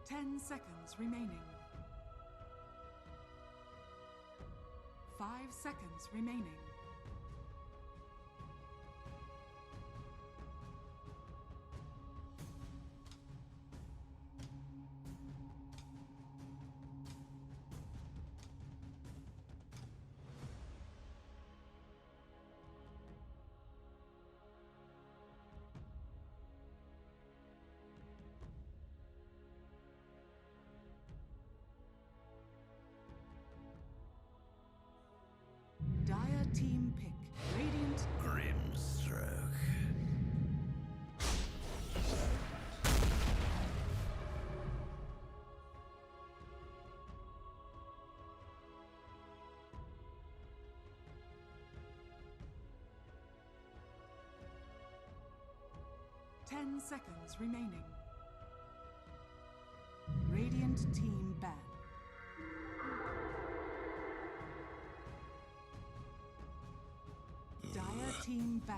10 seconds remaining. 5 seconds remaining. Dire team pick. Radiant. Grimstroke. Ten seconds remaining. Radiant team ban. Dire team ban.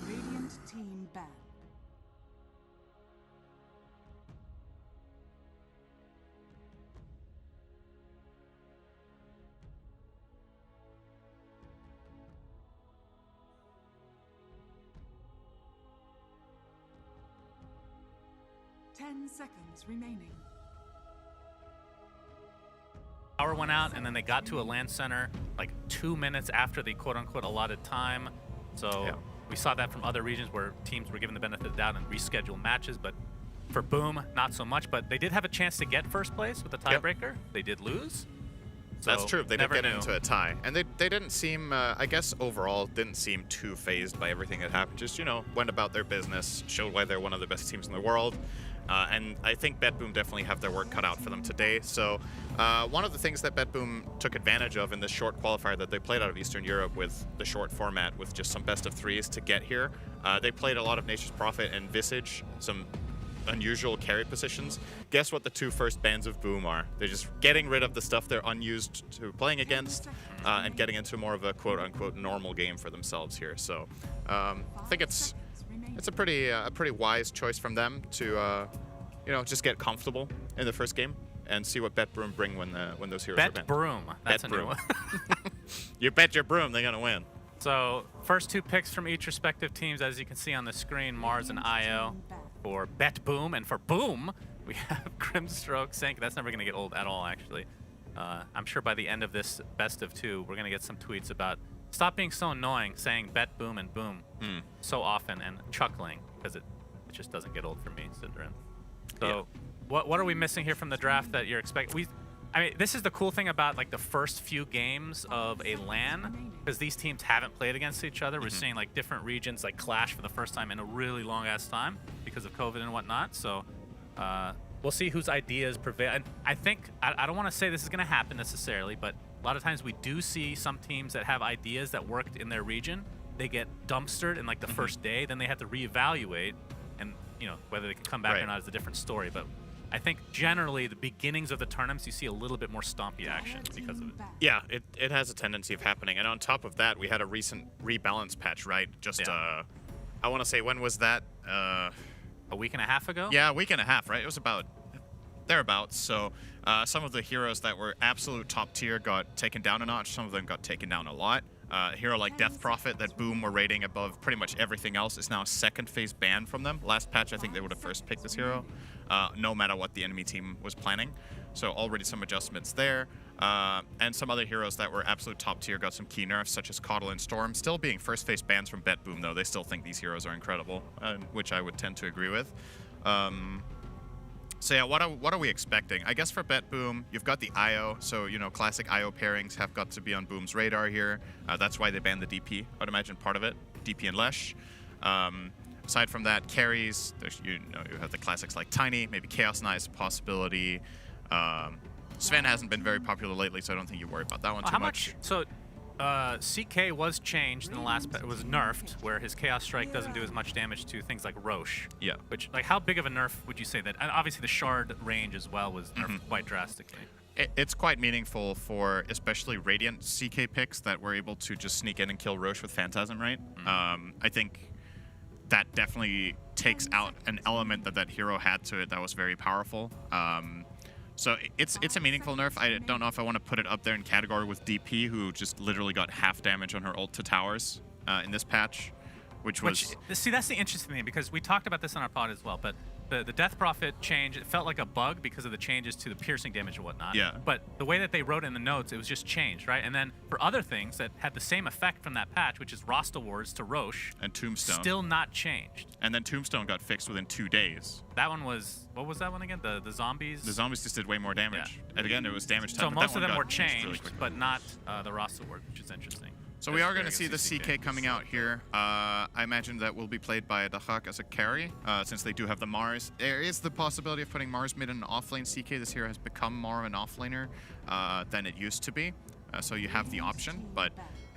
Radiant team ban. Ten seconds remaining. Power went out, and then they got to a land center like 2 minutes after the quote-unquote allotted time. So Yeah. we saw that from other regions where teams were given the benefit of the doubt and rescheduled matches. But for Boom, not so much. But they did have a chance to get first place with the tiebreaker. They did lose. So That's true. They did never get knew. into a tie. And they didn't seem, I guess overall, didn't seem too phased by everything that happened. Just, you know, went about their business, showed why they're one of the best teams in the world. And I think BetBoom definitely have their work cut out for them today. So one of the things that BetBoom took advantage of in this short qualifier that they played out of Eastern Europe with the short format with just some best of threes to get here, they played a lot of Nature's Prophet and Visage, some unusual carry positions. Guess what the two first bans of Boom are? They're just getting rid of the stuff they're unused to playing against and getting into more of a quote-unquote normal game for themselves here. So I think it's a pretty wise choice from them to you know, just get comfortable in the first game and see what BetBroom bring when those heroes are banned. BetBroom. That's Bet a new Broom. one. You bet your broom they're gonna win. So first two picks from each respective teams, as you can see on the screen, Mars and IO for BetBoom, and for Boom we have Grimstroke saying that's never going to get old at all. Actually, I'm sure by the end of this best of two, we're going to get some tweets about stop being so annoying, saying BetBoom and Boom so often and chuckling because it just doesn't get old for me, Synderen. So what are we missing here from the draft that you're expecting? I mean, this is the cool thing about like the first few games of a LAN, because these teams haven't played against each other. We're seeing like different regions like clash for the first time in a really long ass time because of COVID and whatnot. So we'll see whose ideas prevail. And I think, I don't want to say this is going to happen necessarily, but a lot of times we do see some teams that have ideas that worked in their region. They get dumpstered in like the first day, then they have to reevaluate, and you know, whether they can come back or not is a different story. But I think generally the beginnings of the tournaments, you see a little bit more stompy action because of it. Yeah, it has a tendency of happening. And on top of that, we had a recent rebalance patch, right? Just, I want to say, when was that? A week and a half ago? Yeah, a week and a half, right? It was about thereabouts. So some of the heroes that were absolute top tier got taken down a notch. Some of them got taken down a lot. A hero like Death Prophet that Boom were rating above pretty much everything else is now a second phase ban from them. Last patch, I think they would have first picked this hero, no matter what the enemy team was planning. So already some adjustments there. And some other heroes that were absolute top tier got some key nerfs, such as Coddle and Storm. Still being first phase bans from BetBoom, though. They still think these heroes are incredible, which I would tend to agree with. So yeah, what are we expecting? I guess for BetBoom, you've got the IO, so you know, classic IO pairings have got to be on Boom's radar here. That's why they banned the DP. I'd imagine part of it, DP and Lesh. Aside from that, carries, you have the classics like Tiny, maybe Chaos Knight is a possibility. Sven hasn't been very popular lately, so I don't think you worry about that one too much. So CK was changed in the last, it was nerfed, where his Chaos Strike doesn't do as much damage to things like Roche. Yeah. Which, like, how big of a nerf would you say that? And obviously the Shard range as well was nerfed quite drastically. It's quite meaningful for especially Radiant CK picks that were able to just sneak in and kill Roche with Phantasm, right? I think that definitely takes out an element that hero had to it that was very powerful. So it's a meaningful nerf. I don't know if I want to put it up there in category with DP, who just literally got half damage on her ult to towers in this patch, which see, that's the interesting thing, because we talked about this on our pod as well, but the Death Prophet change, it felt like a bug because of the changes to the piercing damage and whatnot. Yeah. But the way that they wrote in the notes, it was just changed, right? And then for other things that had the same effect from that patch, which is Rasta Wars to Roche, and Tombstone, still not changed. And then Tombstone got fixed within 2 days. That one was, what was that one again? The zombies? The zombies just did way more damage. Yeah. And again, it was damage time. So but most that of them one were got changed, really but not the Rasta Wars, which is interesting. So we are going to see the CK coming out here. I imagine that will be played by Daxak as a carry, since they do have the Mars. There is the possibility of putting Mars mid in an offlane CK. This hero has become more of an offlaner than it used to be. So you have the option, but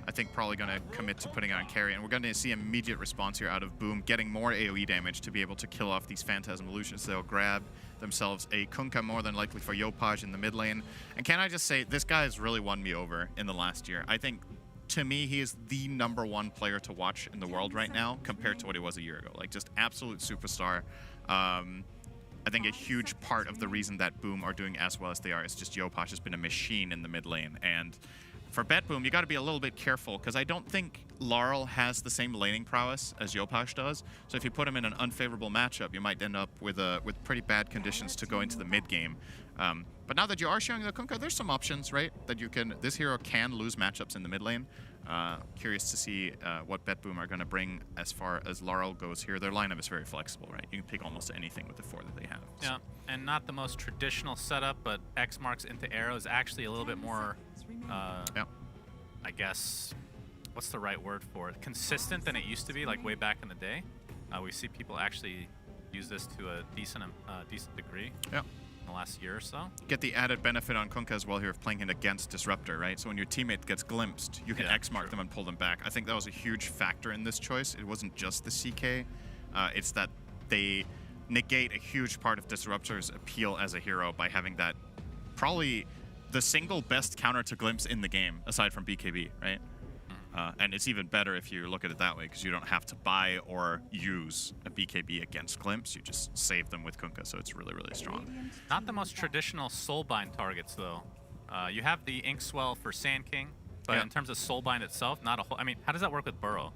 I think probably going to commit to putting it on carry. And we're going to see immediate response here out of Boom, getting more AoE damage to be able to kill off these Phantasm Illusions. They'll grab themselves a Kunkka, more than likely for Yopaj in the mid lane. And can I just say, this guy has really won me over in the last year. I think, to me, he is the #1 player to watch in the world right now compared to what he was a year ago. Like, just absolute superstar. I think a huge part of the reason that Boom are doing as well as they are is just Yopaj has been a machine in the mid lane. And for Boom, you got to be a little bit careful, because I don't think Larl has the same laning prowess as Yopaj does. So if you put him in an unfavorable matchup, you might end up with pretty bad conditions to go into the mid game. But now that you are showing the Kunkka, there's some options, right? That you can. This hero can lose matchups in the mid lane. Curious to see what Boom are going to bring as far as Larl goes here. Their lineup is very flexible, right? You can pick almost anything with the 4 that they have. So. Yeah, and not the most traditional setup, but X marks into arrow is actually a little bit more, I guess, what's the right word for it? Consistent than it used to be, like way back in the day. We see people actually use this to a decent degree. Yeah. In the last year or so. Get the added benefit on Kunkka as well here of playing it against Disruptor, right? So when your teammate gets glimpsed, you can X-mark them and pull them back. I think that was a huge factor in this choice. It wasn't just the CK. It's that they negate a huge part of Disruptor's appeal as a hero by having that probably the single best counter to glimpse in the game, aside from BKB, right? And it's even better if you look at it that way, because you don't have to buy or use a BKB against glimpse. You just save them with Kunkka, so it's really, really strong. Not the most traditional Soulbind targets, though. You have the Ink Swell for Sand King, but in terms of Soulbind itself, not a whole... I mean, how does that work with Burrow?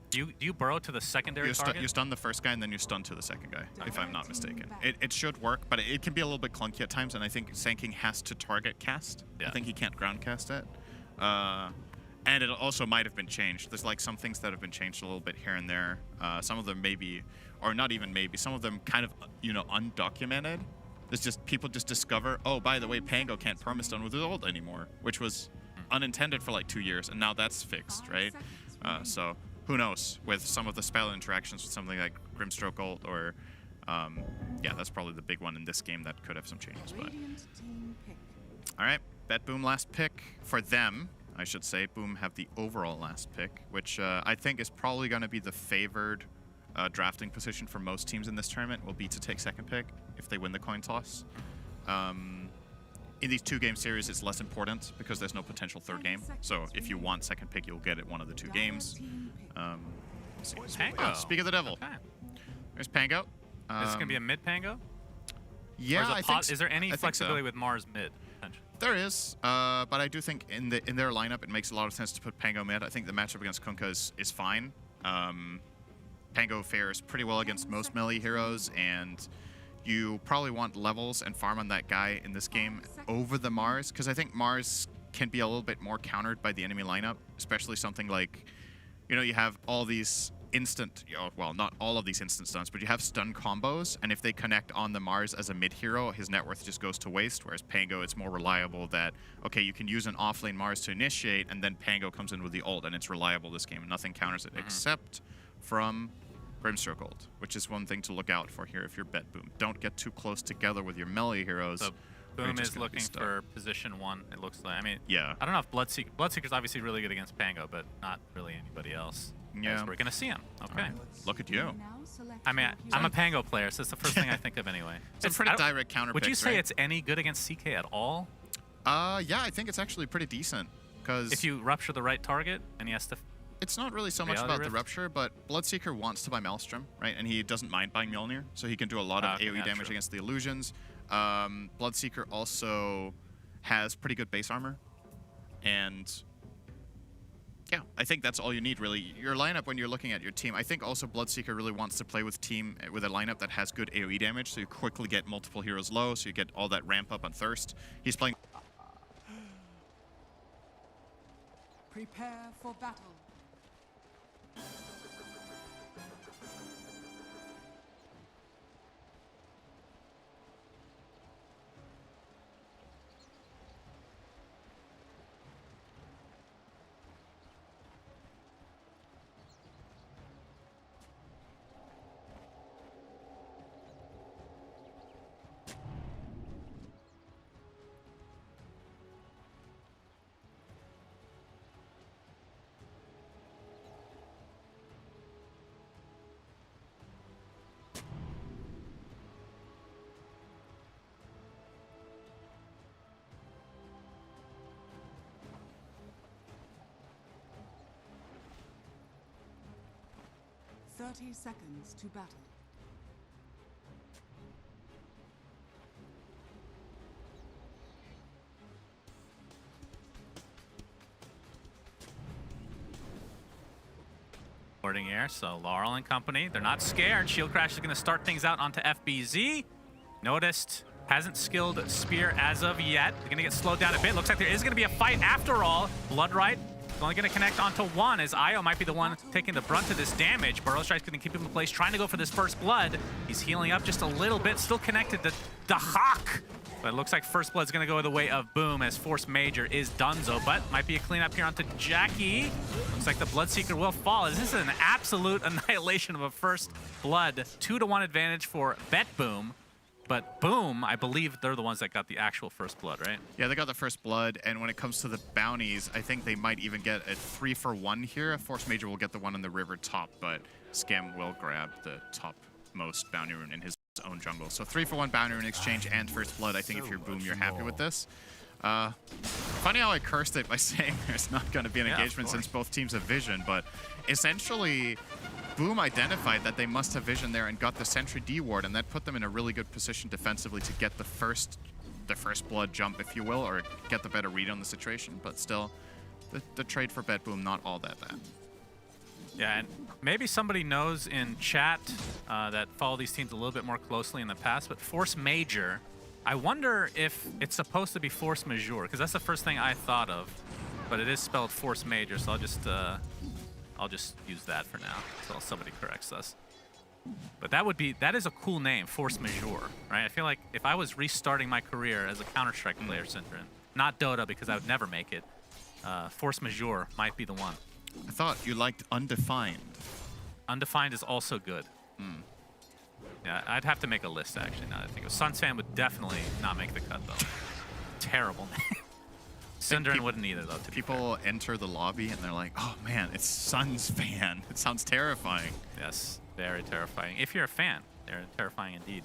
Do you burrow to the secondary target? You stun the first guy, and then you stun to the second guy, if I'm not mistaken. It should work, but it can be a little bit clunky at times, and I think Sand King has to target cast. Yeah. I think he can't ground cast it. And it also might have been changed. There's like some things that have been changed a little bit here and there. Some of them maybe, or not even maybe, some of them kind of, undocumented. It's just people just discover, oh, by the way, Pango can't permastun with his ult anymore, which was unintended for like 2 years, and now that's fixed, right? So who knows with some of the spell interactions with something like Grimstroke ult or, yeah, that's probably the big one in this game that could have some changes. But all right, Boom last pick for them. I should say. Boom have the overall last pick, which I think is probably going to be the favored drafting position for most teams in this tournament, will be to take second pick if they win the coin toss. In these 2-game series, it's less important because there's no potential third game. So if you want second pick, you'll get it one of the 2 games. Pango. Speak of the devil. Okay. There's Pango. Is this going to be a mid Pango? Yeah, I think so. Is there any flexibility with Mars mid? There is, but I do think in their lineup it makes a lot of sense to put Pango mid. I think the matchup against Kunkka is fine. Pango fares pretty well against most melee heroes, and you probably want levels and farm on that guy in this game over the Mars, because I think Mars can be a little bit more countered by the enemy lineup, especially something like, you have all these instant, well, not all of these instant stuns, but you have stun combos, and if they connect on the Mars as a mid hero, his net worth just goes to waste, whereas Pango, it's more reliable that, okay, you can use an offlane Mars to initiate, and then Pango comes in with the ult, and it's reliable this game, and nothing counters it except from Grimstroke ult, which is one thing to look out for here if you're Boom. Don't get too close together with your melee heroes. So Boom is looking for position 1, it looks like. I mean, yeah. I don't know if Bloodseeker's obviously really good against Pango, but not really anybody else. Yeah. We're going to see him. Okay. Right. Look at you. I mean, I'm a Pango player, so it's the first thing I think of anyway. It's a pretty direct counter. Would you say it's any good against CK at all? Yeah, I think it's actually pretty decent. Because If you rupture the right target, and he has to... it's not really so much Reality about the Rift? rupture, but Bloodseeker wants to buy Maelstrom, right? And he doesn't mind buying Mjolnir, so he can do a lot of Okay, AoE yeah, damage true. against the illusions. Bloodseeker also has pretty good base armor. And yeah, I think that's all you need, really. Your lineup when you're looking at your team, I think also Bloodseeker really wants to play with a lineup that has good AoE damage, so you quickly get multiple heroes low, so you get all that ramp up on Thirst. He's playing... Prepare for battle. Thirty seconds to battle. Boarding air, so Larl and company, they're not scared. Shield Crash is going to start things out onto FBZ. Noticed, hasn't skilled Spear as of yet. They're going to get slowed down a bit. Looks like there is going to be a fight after all. Bloodright is only going to connect onto one, as Io might be the one taking the brunt of this damage. Burrow Strike's going to keep him in place, trying to go for this first blood. He's healing up just a little bit, still connected to Daxak. But it looks like first blood's going to go the way of Boom, as Forcemajor is donezo, but might be a cleanup here onto Jackie. Looks like the Bloodseeker will fall, as this is an absolute annihilation of a first blood. 2-to-1 advantage for Boom. But Boom, I believe they're the ones that got the actual first blood, right? Yeah, they got the first blood, and when it comes to the bounties, I think they might even get a 3-for-1 here. Forcemajor will get the one on the river top, but Skem will grab the topmost bounty rune in his own jungle. So 3-for-1 bounty rune exchange and first blood. I think if you're Boom, you're happy with this. Funny how I cursed it by saying there's not going to be an engagement since both teams have vision, but essentially Boom identified that they must have vision there and got the Sentry D ward, and that put them in a really good position defensively to get the first blood jump, if you will, or get the better read on the situation. But still, the trade for Boom not all that bad. Yeah, and maybe somebody knows in chat that follow these teams a little bit more closely in the past, but Forcemajor, I wonder if it's supposed to be Forcemajor, because that's the first thing I thought of, but it is spelled Forcemajor, so I'll just use that for now until somebody corrects us. But that is a cool name, Forcemajor, right? I feel like if I was restarting my career as a Counter-Strike player, Synderen, not Dota because I would never make it, Forcemajor might be the one. I thought you liked Undefined. Undefined is also good. Yeah, I'd have to make a list, actually, now that I think of it. Sunsfan would definitely not make the cut, though. Terrible name. Synderen wouldn't either, though. People enter the lobby and they're like, oh man, it's Sunsfan. It sounds terrifying. Yes, very terrifying. If you're a fan, they're terrifying indeed.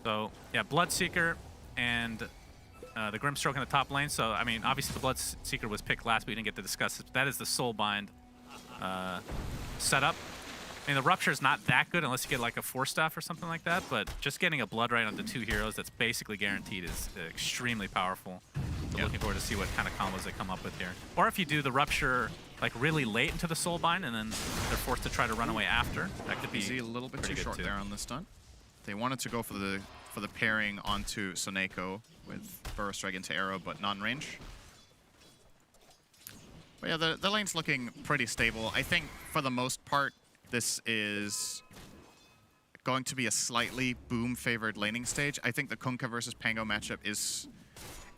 So, yeah, Bloodseeker and the Grimstroke in the top lane. So, I mean, obviously the Bloodseeker was picked last, but we didn't get to discuss it. That is the Soulbind setup. I mean, the Rupture is not that good unless you get like a Force Staff or something like that, but just getting a Bloodright onto 2 heroes that's basically guaranteed is extremely powerful. So looking forward to see what kind of combos they come up with here. Or if you do the Rupture like really late into the Soulbind and then they're forced to try to run away after, that could be a little bit too short there on the stunt. They wanted to go for the pairing onto SoNNeikO with Burrow Strike into arrow, but non-range. But yeah, the lane's looking pretty stable. I think for the most part, this is going to be a slightly Boom-favored laning stage. I think the Kunkka versus Pango matchup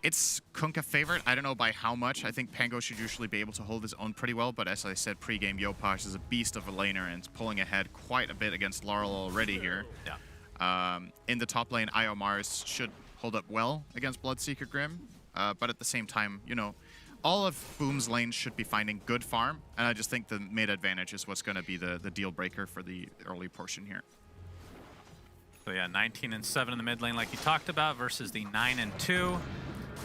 it's Kunkka favored. I don't know by how much. I think Pango should usually be able to hold his own pretty well, but as I said pre-game, Yopaj is a beast of a laner and is pulling ahead quite a bit against Larl already here. Yeah. In the top lane, Io Mars should hold up well against Bloodseeker Grim, but at the same time, you know, all of Boom's lanes should be finding good farm, and I just think the mid advantage is what's going to be the deal breaker for the early portion here. So yeah, 19 and 7 in the mid lane like you talked about versus the 9 and 2.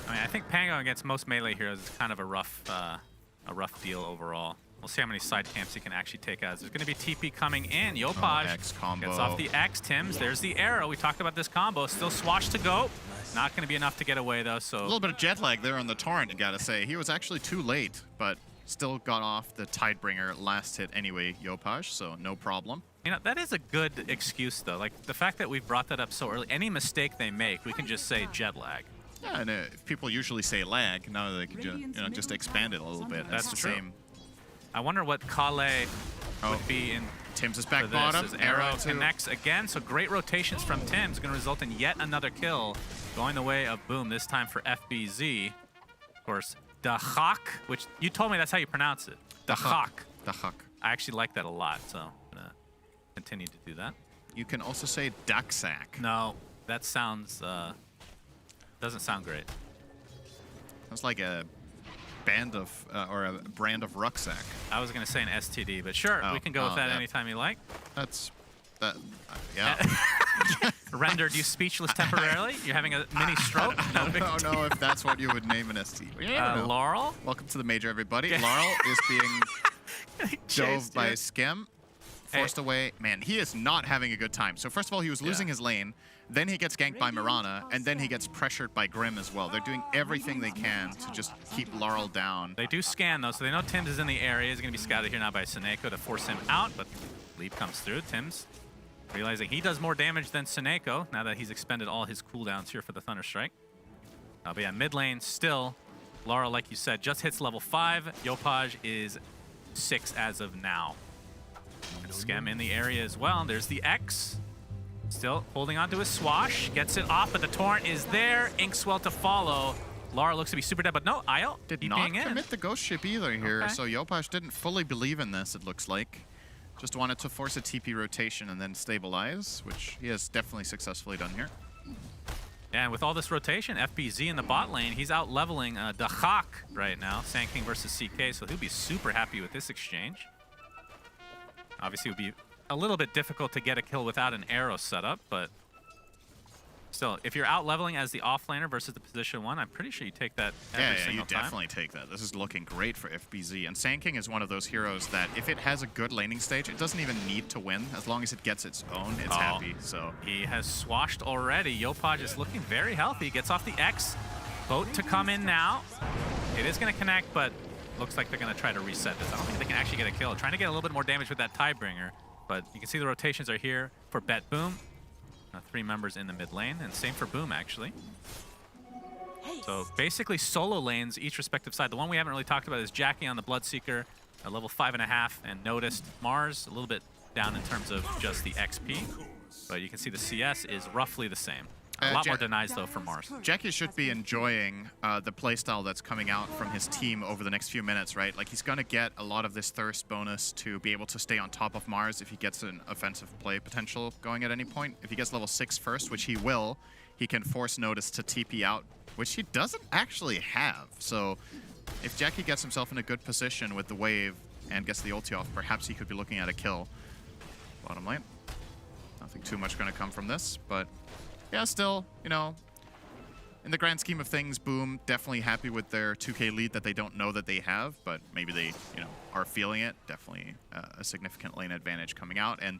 I mean, I think Pango against most melee heroes is kind of a rough deal overall. We'll see how many side camps he can actually take out. There's going to be TP coming in. Yopaj X combo. gets off the X. Tims, there's the arrow. We talked about this combo. Still swash to go. Not going to be enough to get away, though. So A little bit of jet lag there on the Torrent, I gotta say. He was actually too late, but still got off the Tidebringer last hit anyway, Yopaj, so no problem. You know, that is a good excuse, though. Like, the fact that we've brought that up so early, any mistake they make, we can just say jet lag. Yeah, and if people usually say lag, now they can just expand it a little bit. That's the true. same. I wonder what Kale would be in Tims is for back this. bottom. As arrow to- connects again, so great rotations from Tims. Going to result in yet another kill going the way of Boom, this time for FBZ. Of course, Daxak, which you told me that's how you pronounce it. Daxak. Daxak. I actually like that a lot, so I'm going to continue to do that. You can also say Daxak. No, that sounds, doesn't sound great. That's like a band of, or a brand of rucksack. I was going to say an STD, but sure, we can go with that yeah. anytime you like. That's, that, yeah. Rendered you speechless temporarily? You're having a mini stroke? No I big don't know if that's what you would name an STD. Larl? Welcome to the major, everybody. Larl is being dove by Skem. Forced away. Man, he is not having a good time. So first of all, he was losing his lane. Then he gets ganked by Mirana. And then he gets pressured by Grim as well. They're doing everything they can to just keep Larl down. They do scan, though, so they know Tims is in the area. He's going to be scouted here now by SoNNeikO to force him out. But leap comes through. Tims realizing he does more damage than SoNNeikO now that he's expended all his cooldowns here for the Thunder Strike. But yeah, mid lane still. Larl, like you said, just hits level 5. Yopaj is 6 as of now. And Skem in the area as well. There's the X. Still holding on to his swash. Gets it off, but the Torrent is there. Inkswell to follow. Larl looks to be super dead, but no, IO Did TPing not in. commit the ghost ship either here. Okay. So Yopaj didn't fully believe in this, it looks like. Just wanted to force a TP rotation and then stabilize, which he has definitely successfully done here. And with all this rotation, FBZ in the bot lane, he's out leveling Daxak right now. Sand King versus CK, so he'll be super happy with this exchange. Obviously, it would be a little bit difficult to get a kill without an arrow setup, but still, if you're out leveling as the offlaner versus the position 1, I'm pretty sure you take that every Yeah, single you time. definitely take that. This is looking great for FBZ. And Sand King is one of those heroes that if it has a good laning stage, it doesn't even need to win. As long as it gets its own, it's happy. So He has swashed already. Yopaj is looking very healthy. Gets off the X. Boat to come in now. It is going to connect, but looks like they're going to try to reset this. I don't think they can actually get a kill. Trying to get a little bit more damage with that Tidebringer, but you can see the rotations are here for Bet Boom. 3 members in the mid lane, and same for Boom, actually. So basically solo lanes, each respective side. The one we haven't really talked about is Jackie on the Bloodseeker, a level 5.5, and noticed Mars a little bit down in terms of just the XP. But you can see the CS is roughly the same. A lot more denies, though, for Mars. Jackie should be enjoying the playstyle that's coming out from his team over the next few minutes, right? Like, he's going to get a lot of this thirst bonus to be able to stay on top of Mars if he gets an offensive play potential going at any point. If he gets level 6 first, which he will, he can force Notice to TP out, which he doesn't actually have. So if Jackie gets himself in a good position with the wave and gets the ulti off, perhaps he could be looking at a kill. Bottom lane. Nothing too much going to come from this, but yeah, still, you know, in the grand scheme of things, Boom definitely happy with their 2K lead that they don't know that they have, but maybe they, you know, are feeling it. Definitely a significant lane advantage coming out. And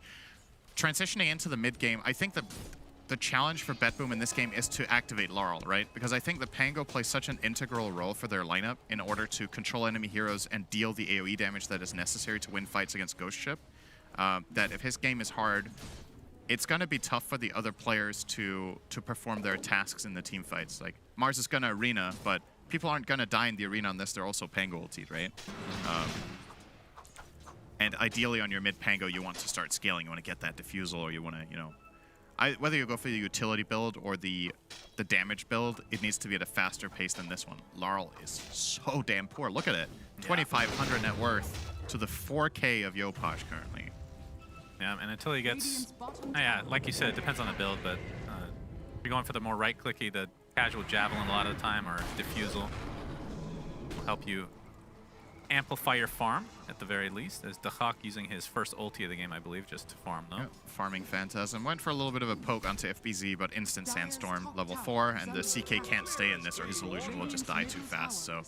transitioning into the mid game, I think the challenge for Bet Boom in this game is to activate Larl, right? Because I think the Pango plays such an integral role for their lineup in order to control enemy heroes and deal the AoE damage that is necessary to win fights against Ghost Ship. That if his game is hard, it's going to be tough for the other players to perform their tasks in the team fights. Like, Mars is going to arena, but people aren't going to die in the arena unless they're also Pango ultied, right? And ideally on your mid Pango, you want to start scaling. You want to get that diffusal, or you want to, you know... whether you go for the utility build or the damage build, it needs to be at a faster pace than this one. Larl is so damn poor. Look at it. 2,500 net worth to the 4K of Yopaj currently. Yeah, and until he gets... yeah, like you said, it depends on the build, but if you're going for the more right-clicky, the casual Javelin a lot of the time, or Diffusal will help you amplify your farm at the very least, as Daxak using his first ulti of the game, I believe, just to farm though. Yep. Farming Phantasm. Went for a little bit of a poke onto FBZ, but instant Sandstorm level 4, and the CK can't stay in this or his illusion will just die too fast. So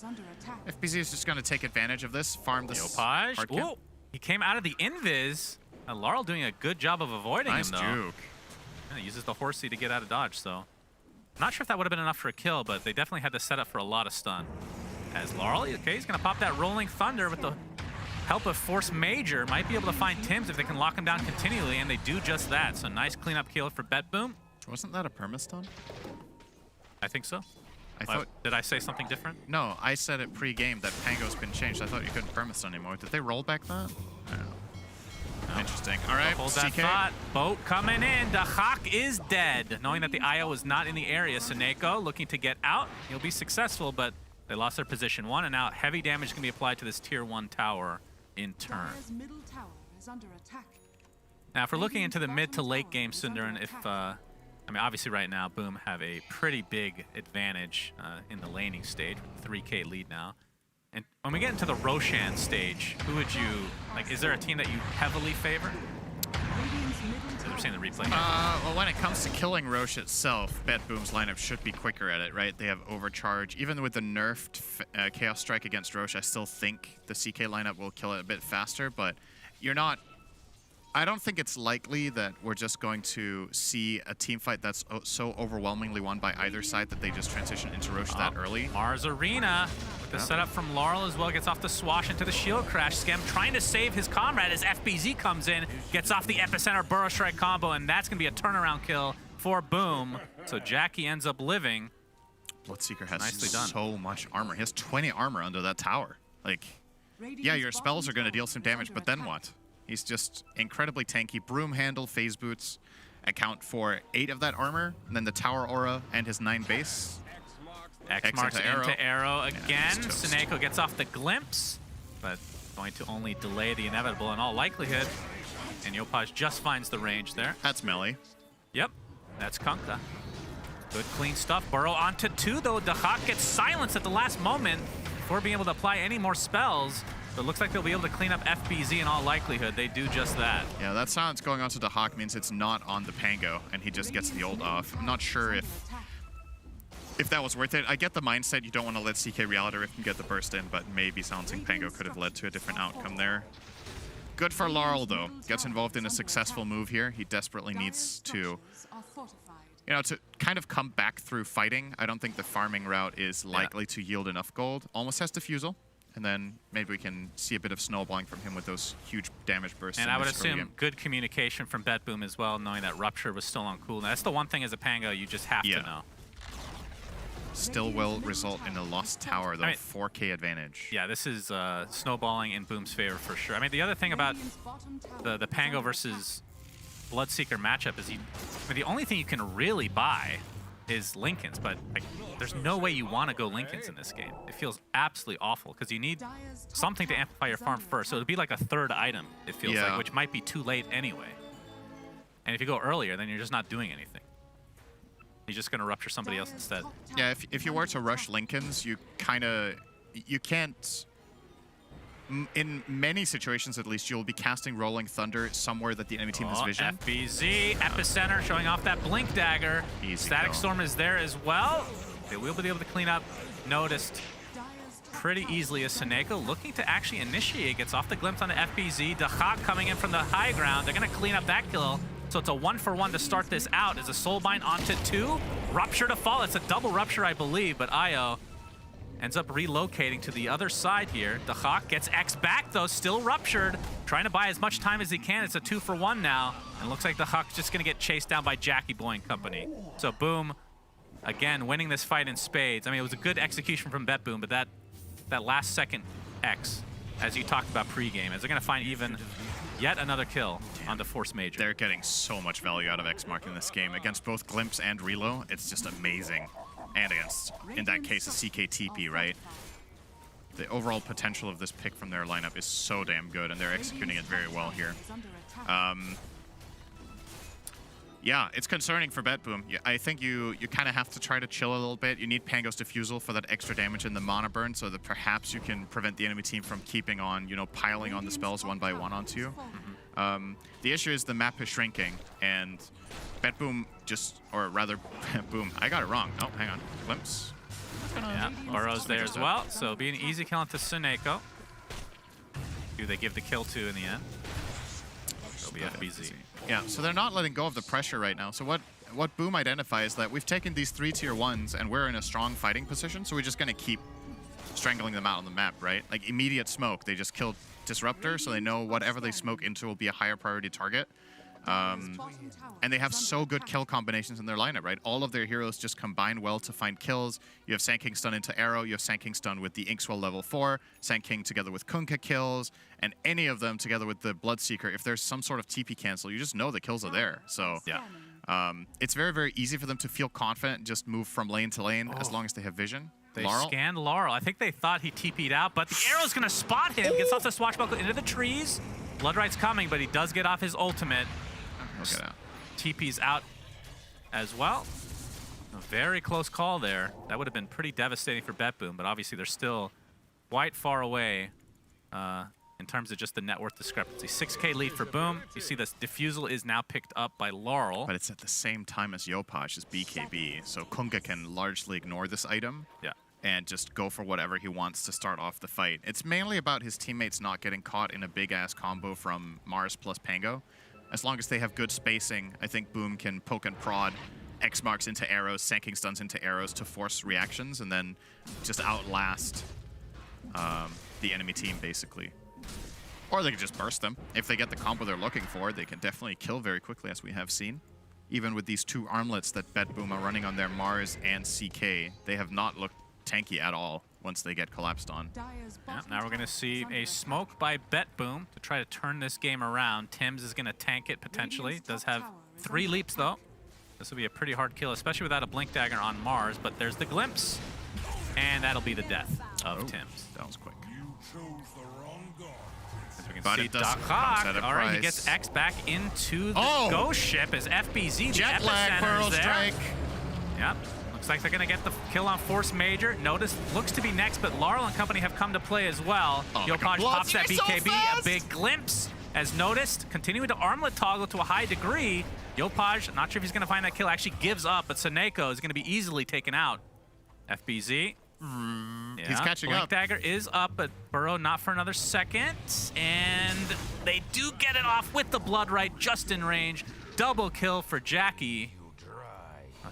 FBZ is just going to take advantage of this, farm this Yopaj. hard kill. Ooh, he came out of the invis. Larl doing a good job of avoiding Nice him though. juke. Yeah, he uses the horsey to get out of dodge, so I'm not sure if that would have been enough for a kill, but they definitely had the setup for a lot of stun. As Larl, okay, he's going to pop that Rolling Thunder with the help of Forcemajor. Might be able to find Tims if they can lock him down continually, and they do just that. So nice cleanup kill for BetBoom. Wasn't that a permastun? I think so. I thought... Did I say something different? No, I said it pre-game that Pango's been changed. I thought you couldn't permastun anymore. Did they roll back that? I don't know. No. Interesting. All right, Hold that CK. thought. Boat coming in. Daxak is dead. Knowing that the IO is not in the area, SoNNeikO looking to get out. He'll be successful, but they lost their position 1, and now heavy damage can be applied to this tier 1 tower in turn. Dire's middle tower is under attack. Now, if we're looking into the mid to late game, Synderen, if I mean, obviously right now, Boom have a pretty big advantage in the laning stage, with 3K lead now. And when we get into the Roshan stage, who would you, like, is there a team that you heavily favor? We're seeing the replay. Well, when it comes to killing Roche itself, BetBoom's lineup should be quicker at it, right? They have Overcharge. Even with the nerfed Chaos Strike against Roche, I still think the CK lineup will kill it a bit faster, but you're not... I don't think it's likely that we're just going to see a team fight that's so overwhelmingly won by either side that they just transition into Roche that early. Mars Arena with the setup from Larl as well, gets off the swash into the shield crash. Skem trying to save his comrade as FBZ comes in, gets off the epicenter Burrow Strike combo, and that's going to be a turnaround kill for Boom. So Jackie ends up living. Bloodseeker has Nicely done. so much armor. He has 20 armor under that tower. Like, yeah, your spells are going to deal some damage, but then what? He's just incredibly tanky. Broom handle, phase boots account for 8 of that armor, and then the tower aura and his 9 base. X marks into arrow again. Yeah, SoNNeikO gets off the glimpse, but going to only delay the inevitable in all likelihood. And Yopaj just finds the range there. That's melee. Yep, that's Kunkka. Good clean stuff. Burrow onto 2 though. Daxak gets silenced at the last moment before being able to apply any more spells. But it looks like they'll be able to clean up FBZ in all likelihood. They do just that. Yeah, that silence going on to Daxak means it's not on the Pango, and he just gets the ult off. I'm not sure if that was worth it. I get the mindset you don't want to let CK Reality Rift and get the burst in, but maybe silencing Pango could have led to a different outcome there. Good for Larl, though. Gets involved in a successful move here. He desperately needs to, you know, to kind of come back through fighting. I don't think the farming route is likely to yield enough gold. Almost has Diffusal. And then maybe we can see a bit of snowballing from him with those huge damage bursts. And I would assume good communication from BetBoom as well, knowing that Rupture was still on cooldown. That's the one thing as a Pango you just have to know. Still will result in a lost tower, though. 4K advantage. Yeah, this is snowballing in Boom's favor for sure. I mean, the other thing about the Pango versus Bloodseeker matchup is the only thing you can really buy is Lincolns, but like, there's no way you want to go Lincolns in this game. It feels absolutely awful because you need something to amplify your farm first. So it'll be like a 3rd item, it feels like, which might be too late anyway. And if you go earlier, then you're just not doing anything. You're just going to Rupture somebody else instead. Yeah, if you were to rush Lincolns, you can't... In many situations, at least, you'll be casting Rolling Thunder somewhere that the enemy team has vision. FBZ, Epicenter, showing off that Blink Dagger. Static Storm is there as well. They will be able to clean up. Noticed pretty easily as SoNNeikO looking to actually initiate. Gets off the glimpse on the FBZ. Daxak coming in from the high ground. They're going to clean up that kill. So it's a 1-for-1 to start this out. As a Soulbind onto 2. Rupture to fall. It's a double Rupture, I believe, but IO ends up relocating to the other side here. Daxak gets X back, though, still ruptured. Trying to buy as much time as he can. It's a 2-for-1 now. And it looks like Daxak's just going to get chased down by JACKBOYS and company. So Boom, again, winning this fight in spades. I mean, it was a good execution from BetBoom, but that last second X, as you talked about pregame, as they're going to find even yet another kill on the Forcemajor. They're getting so much value out of X-Mark in this game. Against both Glimpse and Relo, it's just amazing. And against, in that case, a CKTP, right? The overall potential of this pick from their lineup is so damn good, and they're executing it very well here. Yeah, it's concerning for BetBoom. I think you kind of have to try to chill a little bit. You need Pango's Diffusal for that extra damage in the mana burn, so that perhaps you can prevent the enemy team from keeping on, you know, piling on the spells one by one onto you. The issue is the map is shrinking, and BetBoom or rather, Boom. I got it wrong. Oh, hang on. Glimpse. Yeah, Burrow's there as well, so be an easy kill into SoNNeikO. Who they give the kill to in the end. It'll be FBZ. Yeah, so they're not letting go of the pressure right now. So what Boom identifies is that we've taken these 3 tier 1s and we're in a strong fighting position, so we're just going to keep strangling them out on the map, right? Like immediate smoke. They just killed Disruptor, so they know whatever they smoke into will be a higher priority target. And they have so good kill combinations in their lineup, right? All of their heroes just combine well to find kills. You have Sand King stun into Arrow, you have Sand King stun with the Inkswell level 4, Sand King together with Kunkka kills, and any of them together with the Bloodseeker. If there's some sort of TP cancel, you just know the kills are there. So yeah, it's very, very easy for them to feel confident and just move from lane to lane as long as they have vision. They Larl. scanned Larl. I think they thought he TP'd out, but the Arrow's going to spot him. Gets off the swashbuckle into the trees. Bloodright's coming, but he does get off his ultimate. Look at that. TP's out as well. A very close call there. That would have been pretty devastating for BetBoom, but obviously they're still quite far away in terms of just the net worth discrepancy. 6K lead for Boom. You see this Diffusal is now picked up by Larl. But it's at the same time as Yopaj's BKB, so Kunkka can largely ignore this item. Yeah. And just go for whatever he wants to start off the fight. It's mainly about his teammates not getting caught in a big-ass combo from Mars plus Pango. As long as they have good spacing, I think Boom can poke and prod X marks into arrows, Sand King stuns into arrows to force reactions, and then just outlast the enemy team, basically. Or they can just burst them. If they get the combo they're looking for, they can definitely kill very quickly, as we have seen. Even with these 2 armlets that BetBoom are running on their Mars and CK, they have not looked tanky at all once they get collapsed on. Yeah, now we're going to see a smoke by BetBoom to try to turn this game around. Tim's is going to tank it potentially. Does have 3 leaps though. This will be a pretty hard kill, especially without a Blink Dagger on Mars, but there's the glimpse. And that'll be the death of Tim's. That was quick. As we can see, Daxak, all right, he gets X back into the ghost ship as FBZ, the Jet lag, epicenter is there. Strike. Yep. Looks like they're going to get the kill on Forcemajor. Notice looks to be next, but Larl and company have come to play as well. Yopaj pops that BKB, a big glimpse as noticed. Continuing to armlet toggle to a high degree. Yopaj, not sure if he's going to find that kill, actually gives up, but SoNNeikO is going to be easily taken out. FBZ. Yeah, he's catching Blink up. Dagger is up, but Burrow not for another second. And they do get it off with the Bloodright just in range. Double kill for Jackie.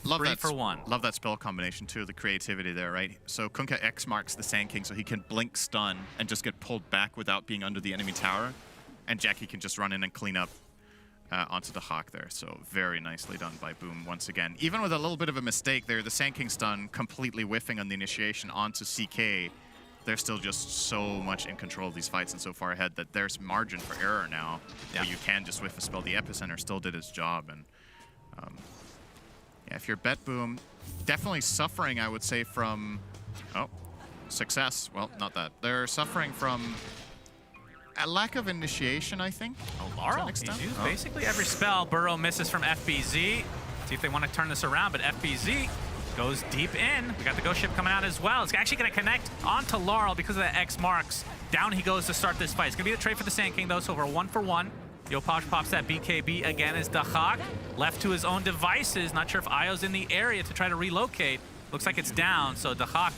Love 3 that for 1. Love that spell combination too, the creativity there, right? So Kunkka X marks the Sand King so he can blink stun and just get pulled back without being under the enemy tower. And Jackie can just run in and clean up onto the Hawk there. So very nicely done by Boom once again. Even with a little bit of a mistake there, the Sand King stun completely whiffing on the initiation onto CK. They're still just so much in control of these fights and so far ahead that there's margin for error now. Yeah. Where you can just whiff a spell. The epicenter still did its job, and yeah, if you're BetBoom, definitely suffering, I would say, from success. Well, not that. They're suffering from a lack of initiation, I think. Oh, Larl, he's used basically every spell. Burrow misses from FBZ. See if they want to turn this around, but FBZ goes deep in. We got the ghost ship coming out as well. It's actually going to connect onto Larl because of the X marks. Down he goes to start this fight. It's going to be the trade for the Sand King, though, so we're 1 for 1. Yopaj pops that BKB again as Daxak left to his own devices. Not sure if Io's in the area to try to relocate. Looks like it's down, so Daxak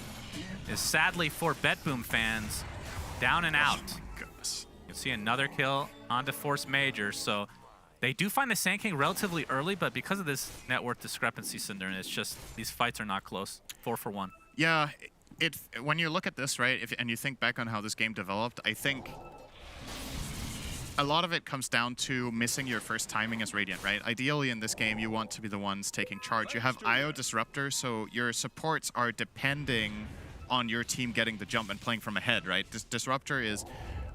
is sadly for BetBoom fans down and out. Goodness. You can see another kill onto Forcemajor, so they do find the Sand King relatively early, but because of this net worth discrepancy, Synderen, it's just these fights are not close. 4 for 1. Yeah, when you look at this, right, and you think back on how this game developed, I think a lot of it comes down to missing your first timing as Radiant, right? Ideally in this game, you want to be the ones taking charge. You have IO Disruptor, so your supports are depending on your team getting the jump and playing from ahead, right? Disruptor is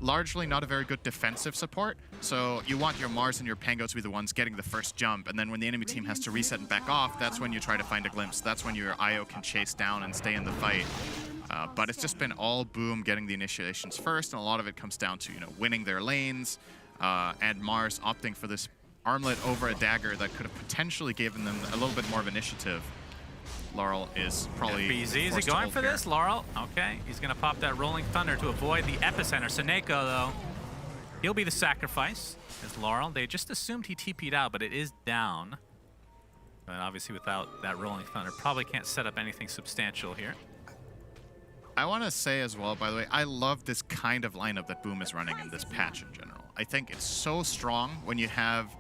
largely not a very good defensive support, so you want your Mars and your Pango to be the ones getting the first jump, and then when the enemy team has to reset and back off, that's when you try to find a glimpse. That's when your IO can chase down and stay in the fight. But it's just been all Boom getting the initiations first, and a lot of it comes down to, winning their lanes, and Mars opting for this armlet over a dagger that could have potentially given them a little bit more of initiative. Larl is probably BZ, is he going for this? Larl, okay. He's going to pop that Rolling Thunder to avoid the epicenter. SoNNeikO, though, he'll be the sacrifice. As Larl, they just assumed he TP'd out, but it is down. But obviously without that Rolling Thunder, probably can't set up anything substantial here. I want to say as well, by the way, I love this kind of lineup that Boom is running in this patch in general. I think it's so strong when you have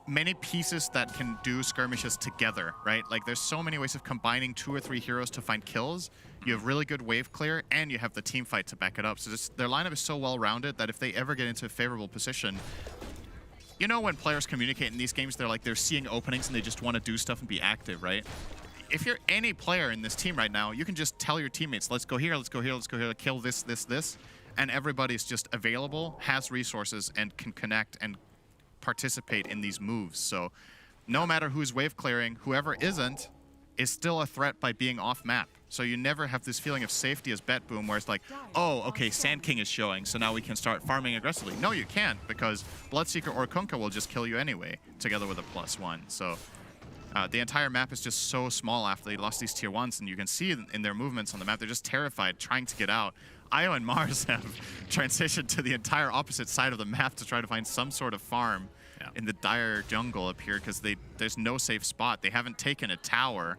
many pieces that can do skirmishes together, right? Like, there's so many ways of combining 2 or 3 heroes to find kills. You have really good wave clear, and you have the team fight to back it up. So their lineup is so well-rounded that if they ever get into a favorable position, you know, when players communicate in these games, they're seeing openings and they just want to do stuff and be active, right? If you're any player in this team right now, you can just tell your teammates, let's go here, let's go here, let's go here, kill this, this, this. And everybody's just available, has resources, and can connect and participate in these moves. So no matter who's wave clearing, whoever isn't is still a threat by being off map. So you never have this feeling of safety as Bet Boom where it's like, oh, okay, Sand King is showing, so now we can start farming aggressively. No, you can't, because Bloodseeker or Kunkka will just kill you anyway, together with a +1. So the entire map is just so small after they lost these tier 1s, and you can see in their movements on the map, they're just terrified, trying to get out. Io and Mars have transitioned to the entire opposite side of the map to try to find some sort of farm in the dire jungle up here, because there's no safe spot. They haven't taken a tower.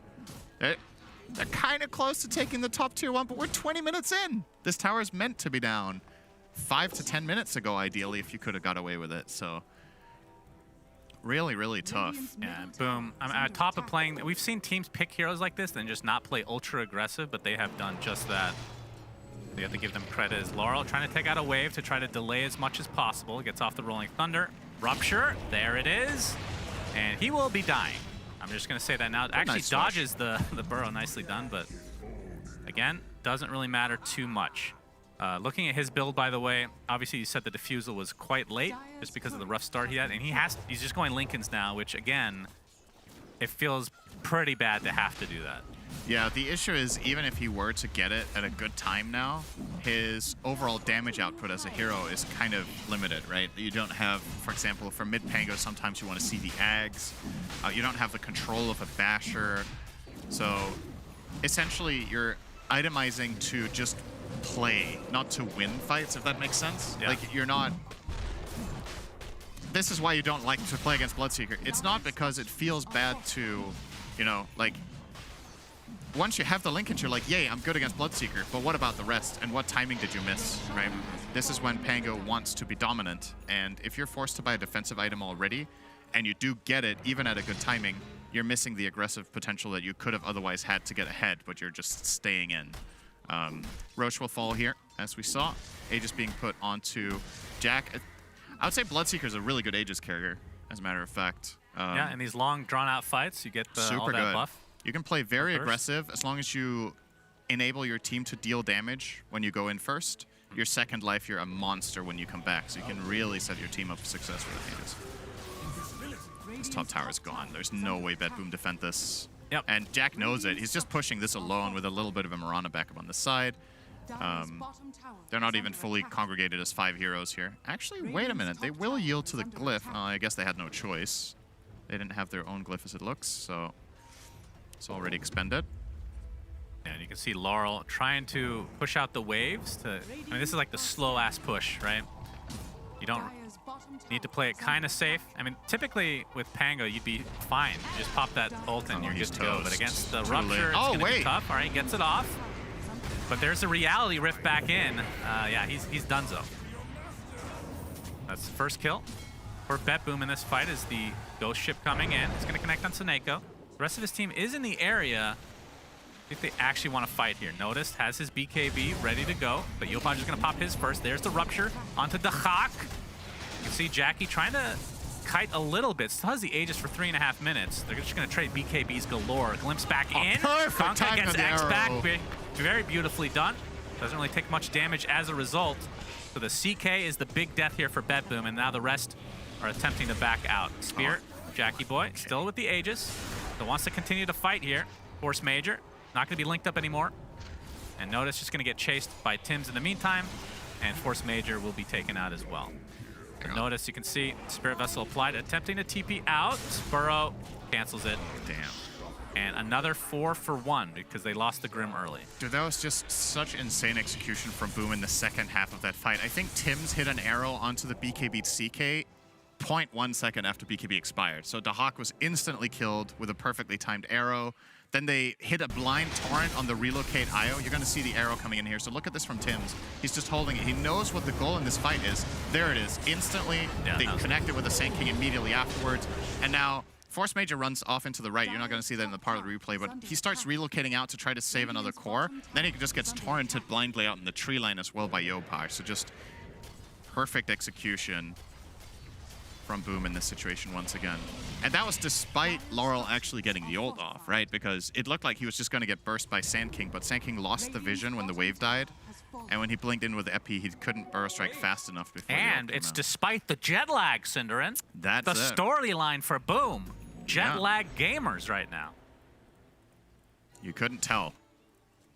They're kind of close to taking the top tier 1, but we're 20 minutes in. This tower is meant to be down 5 to 10 minutes ago, ideally, if you could have got away with it. So really, really tough. Yeah, Boom. I'm at top of playing. We've seen teams pick heroes like this and just not play ultra aggressive, but they have done just that. You have to give them credit as Larl trying to take out a wave to try to delay as much as possible. Gets off the Rolling Thunder. Rupture. There it is. And he will be dying. I'm just going to say that now. Actually nice dodges the burrow. Nicely done, but again, doesn't really matter too much. Looking at his build, by the way, obviously you said the defusal was quite late just because of the rough start he had, and he's just going Lincolns now, which again, it feels pretty bad to have to do that. Yeah, the issue is even if he were to get it at a good time now, his overall damage output as a hero is kind of limited, right? You don't have, for example, for mid Pango, sometimes you want to see the Ags. You don't have the control of a Basher. So essentially, you're itemizing to just play, not to win fights, if that makes sense. Yeah. Like, you're not... This is why you don't like to play against Bloodseeker. It's not because it feels bad to, you know, like... Once you have the linkage, you're like, yay, I'm good against Bloodseeker, but what about the rest? And what timing did you miss, right? This is when Pango wants to be dominant, and if you're forced to buy a defensive item already, and you do get it, even at a good timing, you're missing the aggressive potential that you could have otherwise had to get ahead, but you're just staying in. Roche will fall here, as we saw. Aegis being put onto Jack. I would say Bloodseeker is a really good Aegis carrier, as a matter of fact. Yeah, in these long, drawn-out fights, you get all that buff. You can play very aggressive as long as you enable your team to deal damage when you go in first. Your second life, you're a monster when you come back, so you can really set your team up for success with Aegis. This top tower is gone. There's no way Bet Boom defend this. Yep. And Jack knows it. He's just pushing this alone with a little bit of a Mirana backup on the side. They're not even fully congregated as 5 heroes here. Actually, wait a minute. They will yield to the glyph. I guess they had no choice. They didn't have their own glyph as it looks, so it's already expended. And you can see Larl trying to push out the waves to... I mean, this is like the slow-ass push, right? You don't need to play it kind of safe. I mean, typically with Pango, you'd be fine. You just pop that ult and you're good to go. But against the Rupture, it's going to be tough. All right, gets it off. But there's a reality rift back in. Yeah, he's donezo. That's the first kill for Bet Boom in this fight is the ghost ship coming in. It's going to connect on SoNNeikO. The rest of his team is in the area. I think they actually want to fight here. Noticed has his BKB ready to go, but Yopaj is going to pop his first. There's the Rupture onto Daxak. You can see Jackie trying to kite a little bit. Still has the Aegis for 3.5 minutes. They're just going to trade BKBs galore. Glimpse back in. Kunkka gets X back. Very beautifully done. Doesn't really take much damage as a result. So the CK is the big death here for Bet Boom, and now the rest are attempting to back out. Spear, JACKBOYS, still with the Aegis. So wants to continue to fight here. Forcemajor, not going to be linked up anymore. And Notice just going to get chased by Tims in the meantime. And Forcemajor will be taken out as well. Notice, you can see Spirit Vessel applied, attempting to TP out. Burrow cancels it. Damn. And another 4 for 1 because they lost the Grim early. Dude, that was just such insane execution from Boom in the second half of that fight. I think Tim's hit an arrow onto the BKB CK 0.1 second after BKB expired. So Daxak was instantly killed with a perfectly timed arrow. Then they hit a blind torrent on the relocate IO. You're going to see the arrow coming in here. So look at this from Tim's. He's just holding it. He knows what the goal in this fight is. There it is. Instantly, they connected with the Sand King immediately afterwards. And now Forcemajor runs off into the right. You're not going to see that in the part of the replay, but he starts relocating out to try to save another core. Then he just gets torrented blindly out in the tree line as well by Yopaj. So just perfect execution from Boom in this situation once again. And that was despite Larl actually getting the ult off, right? Because it looked like he was just going to get burst by Sand King, but Sand King lost the vision when the wave died. And when he blinked in with Epi, he couldn't burrow strike fast enough before And it's despite the jet lag, Synderen. That's the storyline for Boom. Jet lag gamers right now. You couldn't tell.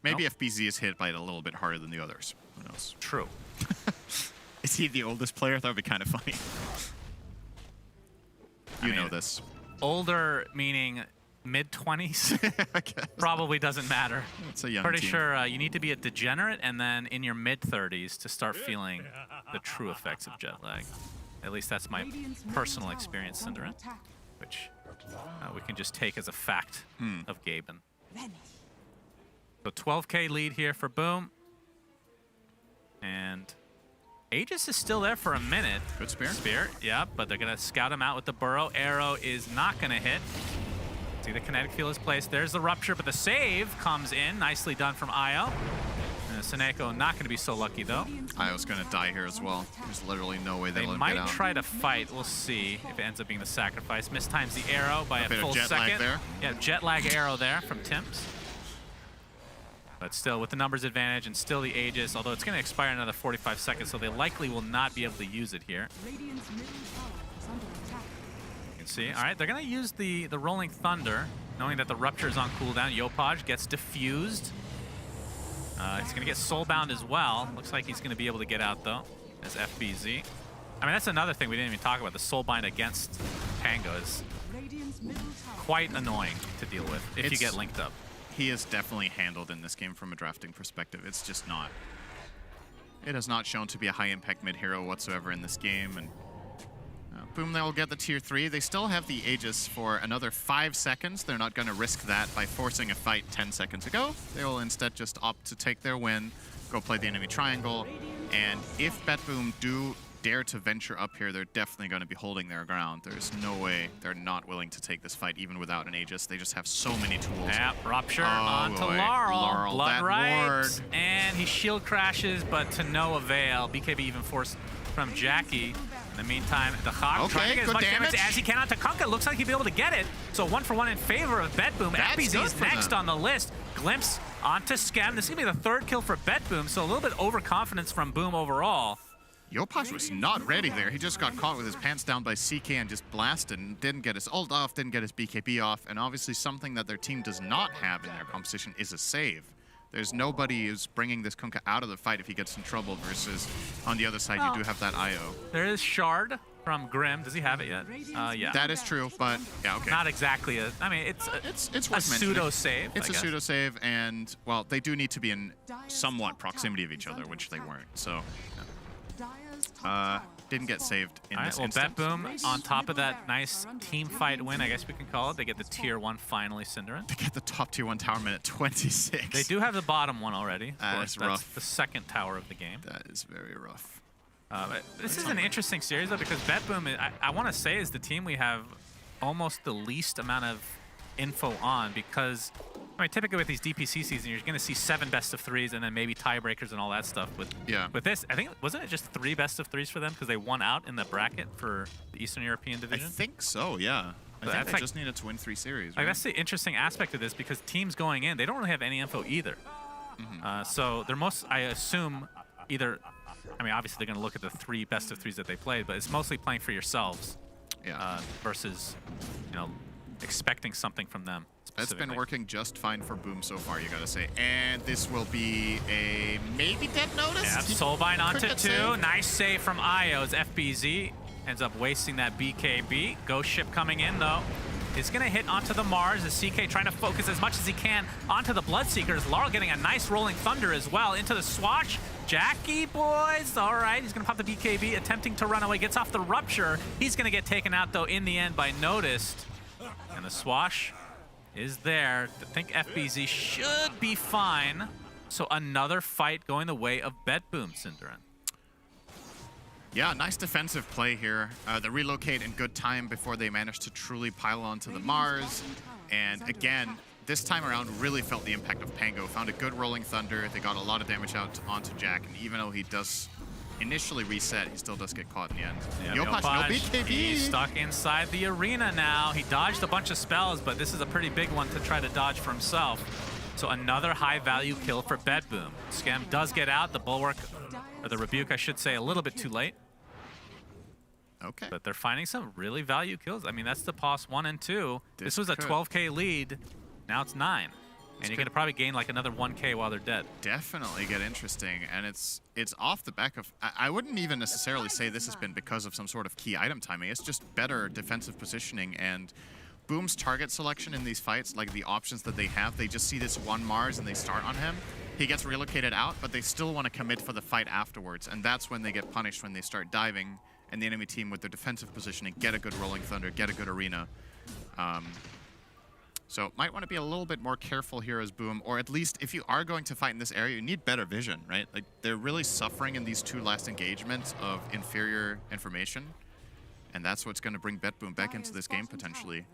Maybe FBZ is hit by it a little bit harder than the others. Who knows? True. Is he the oldest player? That would be kind of funny. You know this. Older meaning mid-20s? Probably doesn't matter. It's a young Pretty team. sure you need to be a degenerate and then in your mid-30s to start feeling the true effects of jet lag. At least that's my personal experience, Synderen, which we can just take as a fact of Gaben. So 12k lead here for Boom. And Aegis is still there for a minute. Good spear. Spear, yeah, but they're going to scout him out with the burrow. Arrow is not going to hit. See, the kinetic field is placed. There's the rupture, but the save comes in. Nicely done from Io. And SoNNeikO not going to be so lucky, though. Io's going to die here as well. There's literally no way They they'll might get out. try to fight. We'll see if it ends up being the sacrifice. Mistimes the arrow by a bit of full jet second. lag there. Yeah, jet lag arrow there from Timps. But still, with the numbers advantage and still the Aegis, although it's going to expire in another 45 seconds, so they likely will not be able to use it here. Radiant's middle tower is under attack. You can see. All right, they're going to use the Rolling Thunder, knowing that the Rupture is on cooldown. Yopaj gets diffused. He's going to get soulbound as well. Looks like he's going to be able to get out, though, as FBZ. I mean, that's another thing we didn't even talk about. The soulbind against Pango is Radiant's middle tower. quite annoying to deal with if you get linked up. He is definitely handled in this game from a drafting perspective. It's just not. It has not shown to be a high-impact mid-hero whatsoever in this game. And Boom, they'll get the tier 3. They still have the Aegis for another 5 seconds. They're not going to risk that by forcing a fight 10 seconds ago. They will instead just opt to take their win, go play the enemy triangle. And if Boom do dare to venture up here, they're definitely going to be holding their ground. There's no way they're not willing to take this fight even without an Aegis. They just have so many tools. Yep, Rupture Oh, onto boy. Larl. Blood that right. ward. And he shield crashes, but to no avail. BKB even forced from Jackie. In the meantime, Daxak trying to get as much damage as he can onto Kunkka. Looks like he'll be able to get it. So 1-for-1 in favor of Boom. FBZ's next on the list. Glimpse onto Skem. This is going to be the 3rd kill for Boom, so a little bit overconfidence from Boom overall. Yopaj was not ready there. He just got caught with his pants down by CK and just blasted and didn't get his ult off, didn't get his BKB off. And obviously something that their team does not have in their composition is a save. There's nobody who's bringing this Kunkka out of the fight if he gets in trouble versus on the other side you do have that IO. There is Shard from Grim. Does he have it yet? Yeah. That is true, but yeah, okay. Not exactly a... I mean, it's It's a worth mentioning. pseudo-save, It's I a guess. pseudo-save, and, well, they do need to be in somewhat proximity of each other, which they weren't. So, Dire's top tower didn't get saved in All right, this well, instance. Boom, on top of that nice team fight win, I guess we can call it, they get the tier 1 finally, Synderen. They get the top tier 1 tower minute 26. They do have the bottom one already. Of course, That's that's rough. the 2nd tower of the game. That is very rough. But this is an interesting series, though, because Boom, I want to say, is the team we have almost the least amount of info on, because I mean, typically with these DPC seasons, you're going to see 7 best-of-3s and then maybe tiebreakers and all that stuff. With this, I think, wasn't it just 3 best-of-3s for them because they won out in the bracket for the Eastern European I division? think so, yeah. I think That's they like- just needed to win 3 series, Like, right? that's the interesting aspect of this, because teams going in, they don't really have any info either. So they're most, I assume, either, I mean, obviously they're going to look at the 3 best-of-3s that they played, but it's mostly playing for yourselves Yeah. versus, you know, expecting something from them. That's been specifically. working just fine for Boom so far, you gotta say. And this will be a maybe dead notice. Yeah, He Soulbind onto could get 2. saved. Nice save from Io as FBZ ends up wasting that BKB. Ghost Ship coming in, though. Is going to hit onto the Mars as CK trying to focus as much as he can onto the Bloodseekers. Larl getting a nice rolling thunder as well into the Swash. JACKBOYS, all right, he's going to pop the BKB, attempting to run away. Gets off the Rupture. He's going to get taken out, though, in the end by Noticed. And the Swash is there. I think FBZ should be fine. So another fight going the way of BetBoom, Synderen. Yeah, nice defensive play here. They relocate in good time before they manage to truly pile onto the Mars. And again, this time around really felt the impact of Pango. Found a good rolling thunder. They got a lot of damage out onto Jack. And even though he does initially reset, he still does get caught in the end. Yeah, Yopaj, no BKB. He's stuck inside the arena now. He dodged a bunch of spells, but this is a pretty big one to try to dodge for himself. So another high-value kill for BetBoom. Skem does get out. The Bulwark, or the Rebuke, I should say, a little bit too late. Okay. But they're finding some really value kills. I mean, that's the POS 1 and 2. This was a could. 12K lead. Now it's 9. And you're going to probably gain like another 1K while they're dead. Definitely get interesting, and it's off the back of... I wouldn't even necessarily say this has been because of some sort of key item timing. It's just better defensive positioning, and Boom's target selection in these fights, like the options that they have, they just see this one Mars and they start on him. He gets relocated out, but they still want to commit for the fight afterwards, and that's when they get punished, when they start diving, and the enemy team with their defensive positioning get a good rolling thunder, get a good arena. So might want to be a little bit more careful here as Boom, or at least if you are going to fight in this area, you need better vision, right? Like, they're really suffering in these 2 last engagements of inferior information, and that's what's going to bring BetBoom back into this game potentially.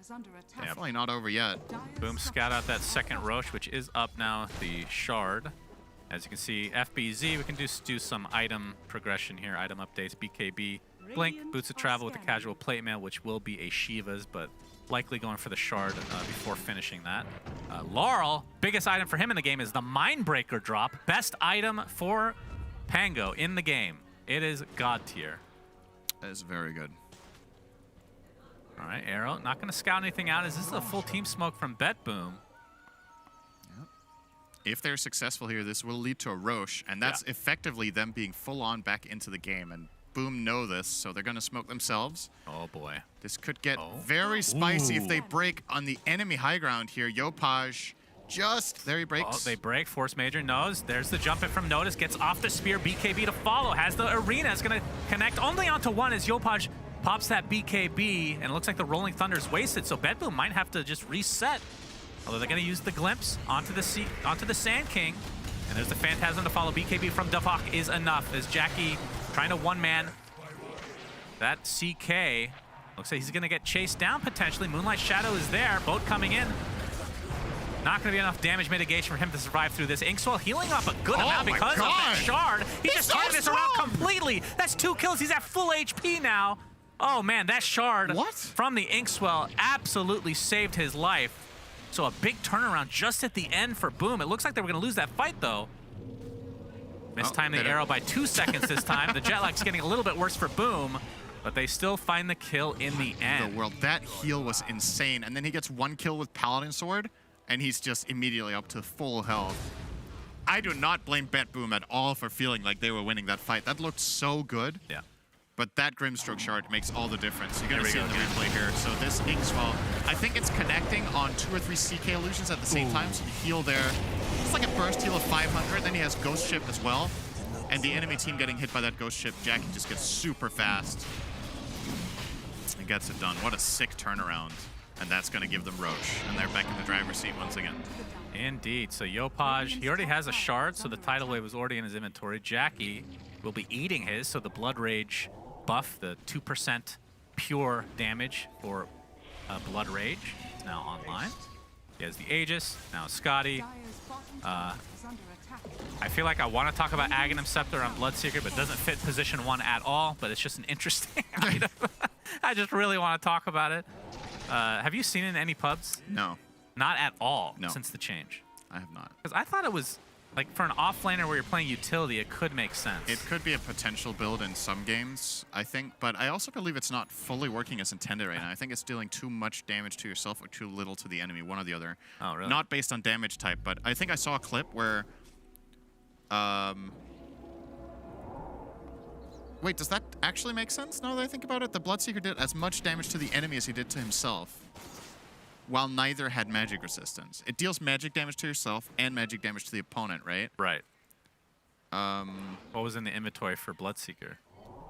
Definitely not over yet. Boom scout out that second Roche, which is up now, the Shard. As you can see, FBZ, we can do some item progression here, item updates, BKB, Blink, Boots of Travel with the casual plate mail, which will be a Shiva's, but likely going for the Shard before finishing that. Larl, biggest item for him in the game is the Mindbreaker drop. Best item for Pango in the game. It is God tier. That is very good. All right, Arrow, not going to scout anything out. Is this a full team smoke from BetBoom? If they're successful here, this will lead to a Roche, and that's effectively them being full on back into the game. And Boom know this, so they're going to smoke themselves. Oh boy. This could get very spicy if they break on the enemy high ground here. Yopaj there he breaks. Oh, they break. Forcemajor knows. There's the jump in from Notice. Gets off the spear. BKB to follow. Has the arena. Is going to connect only onto 1 as Yopaj pops that BKB. And it looks like the Rolling Thunder's wasted. So BetBoom might have to just reset. Although they're going to use the Glimpse onto the Sand King. And there's the Phantasm to follow. BKB from Daxak is enough as Jackie trying to one-man that CK. Looks like he's going to get chased down potentially. Moonlight Shadow is there. Boat coming in. Not going to be enough damage mitigation for him to survive through this. Inkswell healing up a good amount because of that Shard. He just turned this around completely. That's 2 kills. He's at full HP now. Oh, man, that Shard from the Inkswell absolutely saved his life. So a big turnaround just at the end for Boom. It looks like they were going to lose that fight, though. Mistime the arrow by 2 seconds this time. The jet lag's getting a little bit worse for Boom, but they still find the kill in the end. The world. That heal was insane. And then he gets 1 kill with Paladin Sword, and he's just immediately up to full health. I do not blame BetBoom at all for feeling like they were winning that fight. That looked so good. Yeah. But that Grimstroke Shard makes all the difference. You're going to see it in the replay here. So this Inkswell, I think it's connecting on 2 or 3 CK illusions at the same time. So the heal there, it's like a burst heal of 500. Then he has Ghost Ship as well. And the enemy team getting hit by that Ghost Ship, Jackie just gets super fast. And gets it done. What a sick turnaround. And that's going to give them Roche. And they're back in the driver's seat once again. Indeed. So Yopaj, he already has a Shard, so the Tidal Wave was already in his inventory. Jackie will be eating his, so the Blood Rage buff, the 2% pure damage for Blood Rage is now online. He has the Aegis, now Scotty. I feel like I want to talk about Aghanim Scepter on Bloodseeker, but it doesn't fit position 1 at all, but it's just an interesting item. I just really want to talk about it. Have you seen it in any pubs? No. Not at all No. since the change. I have not. Because I thought it was Like for an offlaner where you're playing utility, it could make sense. It could be a potential build in some games, I think, but I also believe it's not fully working as intended right now. I think it's dealing too much damage to yourself or too little to the enemy, one or the other. Oh, really? Not based on damage type, but I think I saw a clip where... Wait, does that actually make sense now that I think about it? The Bloodseeker did as much damage to the enemy as he did to himself, while neither had magic resistance. It deals magic damage to yourself and magic damage to the opponent, right? Right. What was in the inventory for Bloodseeker?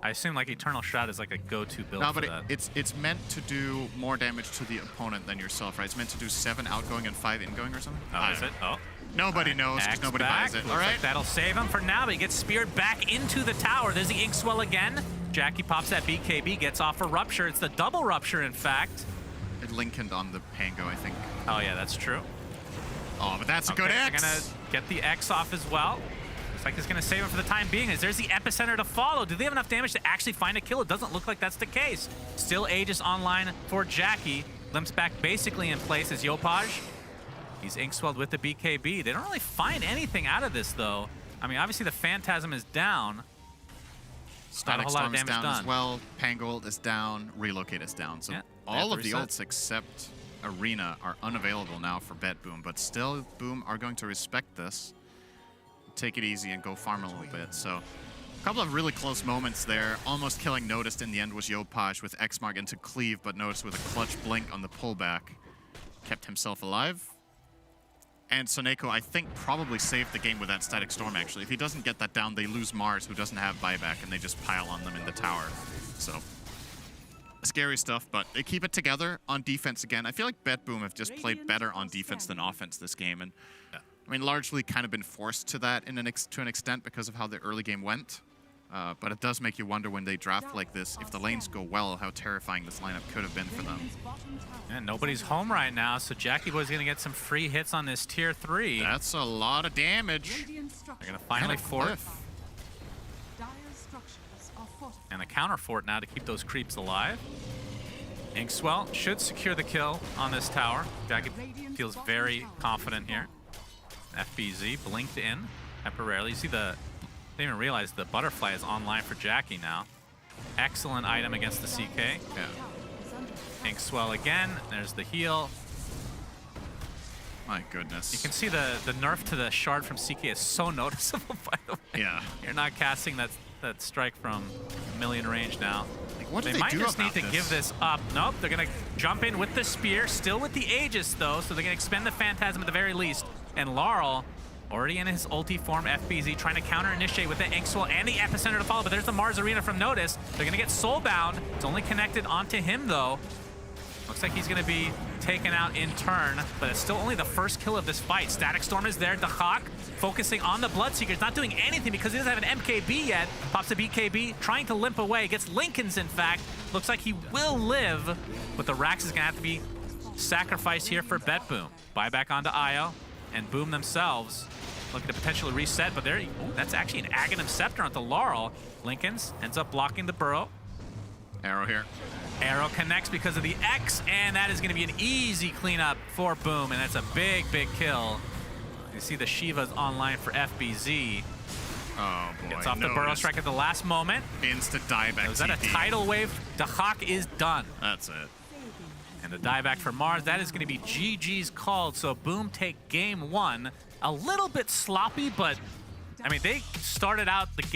I assume like Eternal Shroud is like a go-to build No, for but that. it's meant to do more damage to the opponent than yourself, right? It's meant to do 7 outgoing and 5 ingoing or something? Oh, is it? Oh. Nobody knows because Axe nobody back. buys it. Looks All right. like that'll save him for now, but he gets speared back into the tower. There's the Inkswell again. Jackie pops that BKB, gets off a Rupture. It's the double Rupture, in fact. It linkened on the Pango, I think. Oh, yeah, that's true. Oh, but that's a good They're X. gonna get the X off as well. Looks like it's gonna save him for the time being. As there's the epicenter to follow. Do they have enough damage to actually find a kill? It doesn't look like that's the case. Still Aegis online for Jackie. Limps back basically in place as Yopaj. He's Inkswelled with the BKB. They don't really find anything out of this, though. I mean, obviously the Phantasm is down. Not a Static whole lot of Storm is damage down as done. well. Pangold is down. Relocate is down. So Yeah, all they of the have to ults except Arena are unavailable now for Bet Boom, but still Boom are going to respect this. Take it easy and go farm a little bit. So a couple of really close moments there. Almost killing Noticed in the end was Yopaj with X-Mark into Cleave, but Noticed with a clutch blink on the pullback. Kept himself alive. And SoNNeikO, I think, probably saved the game with that Static Storm, actually. If he doesn't get that down, they lose Mars, who doesn't have buyback, and they just pile on them in the tower. So, scary stuff, but they keep it together on defense again. I feel like Bet Boom have just played better on defense than offense this game, and I mean, largely kind of been forced to that to an extent because of how the early game went. But it does make you wonder when they draft like this, if the lanes go well, how terrifying this lineup could have been for them. Yeah, nobody's home right now, so JACKBOYS gonna get some free hits on this tier 3. That's a lot of damage. They're gonna finally And a fort. cliff. Dire structures are fortified. And a counter fort now to keep those creeps alive. Inkswell should secure the kill on this tower. Jackie feels very confident here. FBZ blinked in temporarily. You see the, they didn't even realize the butterfly is online for Jackie now. Excellent item against the CK. Yeah. Inkswell again. There's the heal. My goodness. You can see the nerf to the shard from CK is so noticeable, by the way. Yeah. You're not casting that strike from a million range now. Like, what do They they might do just need about to this? give this up. Nope, they're gonna jump in with the spear, still with the Aegis though, so they're gonna expend the Phantasm at the very least. And Larl, already in his ulti form, FBZ, trying to counter-initiate with the Inkswell and the epicenter to follow, but there's the Mars Arena from Notice. They're gonna get soulbound. It's only connected onto him though. Looks like he's gonna be taken out in turn, but it's still only the first kill of this fight. Static Storm is there. Daxak focusing on the Bloodseeker. He's not doing anything because he doesn't have an MKB yet. Pops a BKB, trying to limp away. Gets Lincoln's, in fact. Looks like he will live, but the Rax is gonna have to be sacrificed here for Bet Boom. Buyback onto Io, and Boom themselves looking to potentially reset, but there, ooh, that's actually an Aghanim Scepter onto Larl. Lincoln's ends up blocking the burrow. Arrow here. Arrow connects because of the X, and that is going to be an easy cleanup for Boom, and that's a big, big kill. You see the Shiva's online for FBZ. Oh boy. Gets off the burrow strike at the last moment. Instant dieback. Was that a TP. tidal wave? Daxak is done. That's it. And the dieback for Mars, that is going to be GG's called, so Boom take game 1. A little bit sloppy, but, I mean, they started out the game